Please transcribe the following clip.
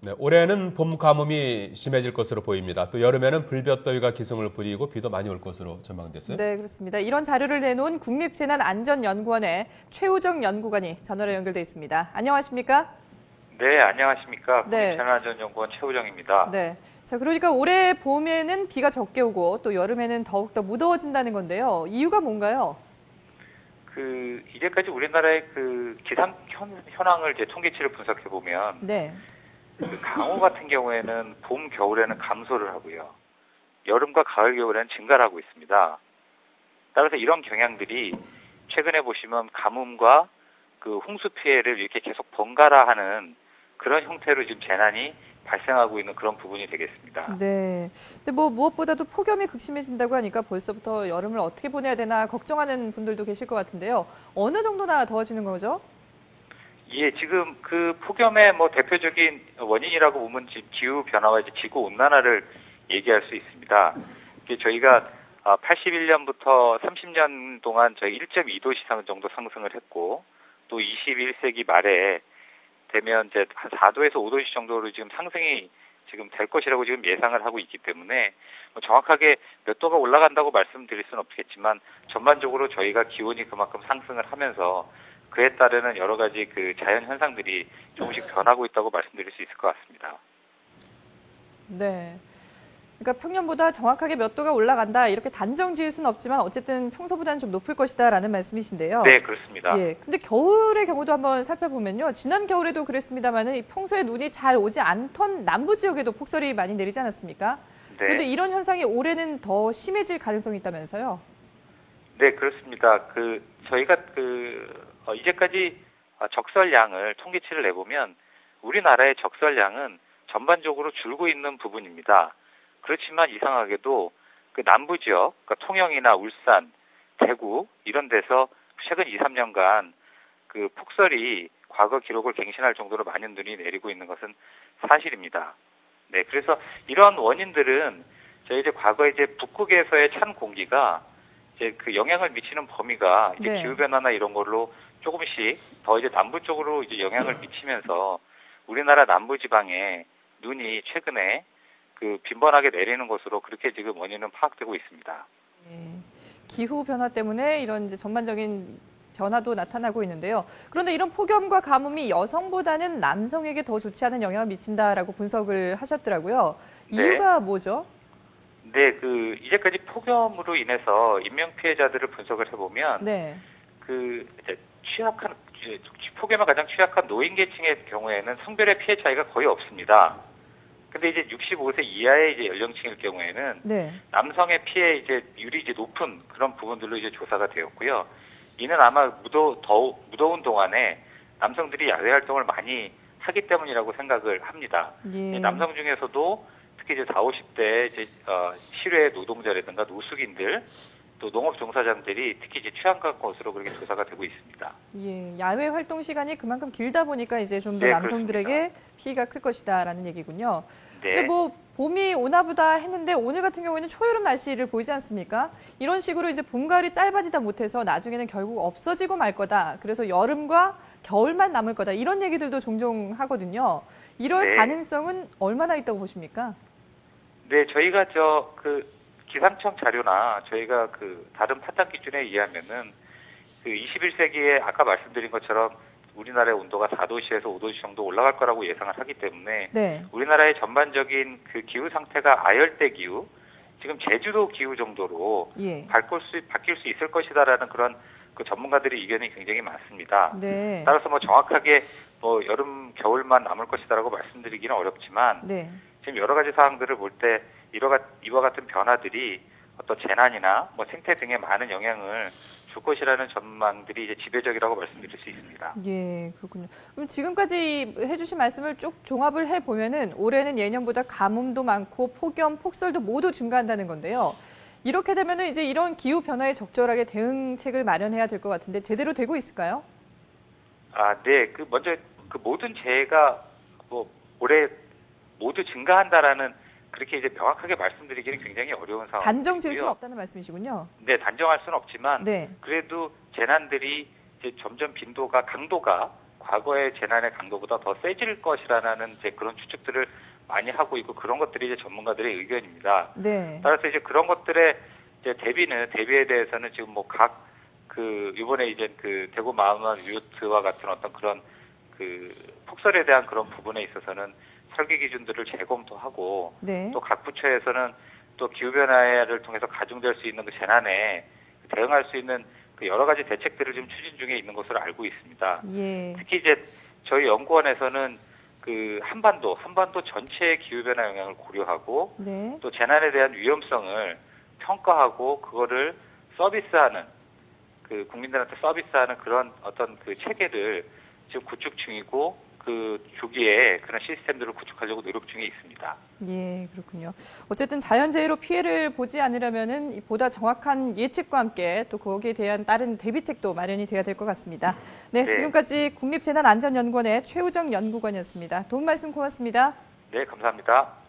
네, 올해는 봄 가뭄이 심해질 것으로 보입니다. 또 여름에는 불볕더위가 기승을 부리고 비도 많이 올 것으로 전망됐어요. 네, 그렇습니다. 이런 자료를 내놓은 국립재난안전연구원의 최우정 연구관이 전화로 연결돼 있습니다. 안녕하십니까? 네, 안녕하십니까. 네. 국립재난안전연구원 최우정입니다. 네. 자, 그러니까 올해 봄에는 비가 적게 오고 또 여름에는 더욱더 무더워진다는 건데요. 이유가 뭔가요? 이제까지 우리나라의 기상 현황을 이제 통계치를 분석해 보면 네. 강우 같은 경우에는 봄, 겨울에는 감소를 하고요. 여름과 가을, 겨울에는 증가를 하고 있습니다. 따라서 이런 경향들이 최근에 보시면 가뭄과 홍수 피해를 이렇게 계속 번갈아 하는 그런 형태로 지금 재난이 발생하고 있는 그런 부분이 되겠습니다. 네. 근데 무엇보다도 폭염이 극심해진다고 하니까 벌써부터 여름을 어떻게 보내야 되나 걱정하는 분들도 계실 것 같은데요. 어느 정도나 더워지는 거죠? 예, 지금 폭염의 대표적인 원인이라고 보면 기후 변화와 지구 온난화를 얘기할 수 있습니다. 저희가 81년부터 30년 동안 저희 1.2도 이상 정도 상승을 했고, 또 21세기 말에 되면 이제 한 4도에서 5도씩 정도로 지금 상승이 지금 될 것이라고 지금 예상을 하고 있기 때문에 정확하게 몇 도가 올라간다고 말씀드릴 수는 없겠지만 전반적으로 저희가 기온이 그만큼 상승을 하면서 그에 따르는 여러 가지 자연 현상들이 조금씩 변하고 있다고 말씀드릴 수 있을 것 같습니다. 네. 그러니까 평년보다 정확하게 몇 도가 올라간다 이렇게 단정 지을 수는 없지만 어쨌든 평소보다는 좀 높을 것이다라는 말씀이신데요. 네, 그렇습니다. 예. 근데 겨울의 경우도 한번 살펴보면요. 지난 겨울에도 그랬습니다만은 평소에 눈이 잘 오지 않던 남부 지역에도 폭설이 많이 내리지 않았습니까? 네. 그런데 이런 현상이 올해는 더 심해질 가능성이 있다면서요? 네, 그렇습니다. 저희가 이제까지 적설량을 통계치를 내보면 우리나라의 적설량은 전반적으로 줄고 있는 부분입니다. 그렇지만 이상하게도 남부 지역, 그러니까 통영이나 울산, 대구 이런 데서 최근 2, 3년간 폭설이 과거 기록을 갱신할 정도로 많은 눈이 내리고 있는 것은 사실입니다. 네, 그래서 이러한 원인들은 저희 과거에 북극에서의 찬 공기가 영향을 미치는 범위가 네. 기후 변화나 이런 걸로 조금씩 더 남부 쪽으로 영향을 미치면서 우리나라 남부 지방에 눈이 최근에 빈번하게 내리는 것으로 그렇게 지금 원인은 파악되고 있습니다. 네. 기후 변화 때문에 이런 전반적인 변화도 나타나고 있는데요. 그런데 이런 폭염과 가뭄이 여성보다는 남성에게 더 좋지 않은 영향을 미친다라고 분석을 하셨더라고요. 이유가 네. 뭐죠? 네, 이제까지 폭염으로 인해서 인명 피해자들을 분석을 해보면, 네. 폭염에 가장 취약한 노인 계층의 경우에는 성별의 피해 차이가 거의 없습니다. 근데 65세 이하의 연령층일 경우에는 네. 남성의 피해 율이 높은 그런 부분들로 조사가 되었고요. 이는 아마 무더운 동안에 남성들이 야외 활동을 많이 하기 때문이라고 생각을 합니다. 예. 남성 중에서도 특히 40, 50대 실외 노동자라든가 노숙인들 또 농업 종사자들이 특히 취약한 것으로 그렇게 조사가 되고 있습니다. 예, 야외 활동 시간이 그만큼 길다 보니까 좀 더 네, 남성들에게 그렇습니다. 피해가 클 것이다라는 얘기군요. 네. 근데 봄이 오나 보다 했는데 오늘 같은 경우에는 초여름 날씨를 보이지 않습니까? 이런 식으로 봄, 가을이 짧아지다 못해서 나중에는 결국 없어지고 말 거다. 그래서 여름과 겨울만 남을 거다. 이런 얘기들도 종종 하거든요. 이럴 네. 가능성은 얼마나 있다고 보십니까? 네, 저희가 기상청 자료나 저희가 다른 파탄 기준에 의하면은 21세기에 아까 말씀드린 것처럼 우리나라의 온도가 4도씨에서 5도씨 정도 올라갈 거라고 예상을 하기 때문에 네. 우리나라의 전반적인 기후 상태가 아열대 기후, 지금 제주도 기후 정도로 예. 바뀔 수 있을 것이다라는 그런 전문가들의 의견이 굉장히 많습니다. 네. 따라서 정확하게 여름, 겨울만 남을 것이다라고 말씀드리기는 어렵지만 네. 지금 여러 가지 사항들을 볼 때 이와 같은 변화들이 어떤 재난이나 생태 등에 많은 영향을 줄 것이라는 전망들이 지배적이라고 말씀드릴 수 있습니다. 예, 그렇군요. 그럼 지금까지 해주신 말씀을 쭉 종합을 해보면은 올해는 예년보다 가뭄도 많고 폭염, 폭설도 모두 증가한다는 건데요. 이렇게 되면은 이런 기후 변화에 적절하게 대응책을 마련해야 될 것 같은데 제대로 되고 있을까요? 네. 먼저 모든 재해가 올해 모두 증가한다라는 그렇게 명확하게 말씀드리기는 굉장히 어려운 상황이고요. 단정 지을 수는 없다는 말씀이시군요. 네, 단정할 수는 없지만 네. 그래도 재난들이 점점 강도가 과거의 재난의 강도보다 더 세질 것이라는 이제 그런 추측들을 많이 하고 있고 그런 것들이 이제 전문가들의 의견입니다. 네. 따라서 이제 그런 것들의 이제 대비에 대해서는 지금 뭐 이번에 이제 그 대구 마음원 유트와 같은 어떤 그런 그 폭설에 대한 그런 부분에 있어서는 설계 기준들을 재검토하고 네. 또 각 부처에서는 또 기후변화를 통해서 가중될 수 있는 그 재난에 대응할 수 있는 그 여러 가지 대책들을 지금 추진 중에 있는 것으로 알고 있습니다. 예. 특히 이제 저희 연구원에서는 그 한반도 전체의 기후변화 영향을 고려하고 네. 또 재난에 대한 위험성을 평가하고 그거를 서비스하는 그 국민들한테 서비스하는 그런 어떤 그 체계를 지금 구축 중이고 그 조기에 그런 시스템들을 구축하려고 노력 중에 있습니다. 예, 그렇군요. 어쨌든 자연재해로 피해를 보지 않으려면은 보다 정확한 예측과 함께 또 거기에 대한 다른 대비책도 마련이 돼야 될 것 같습니다. 네, 네. 지금까지 국립재난안전연구원의 최우정 연구관이었습니다. 도움 말씀 고맙습니다. 네, 감사합니다.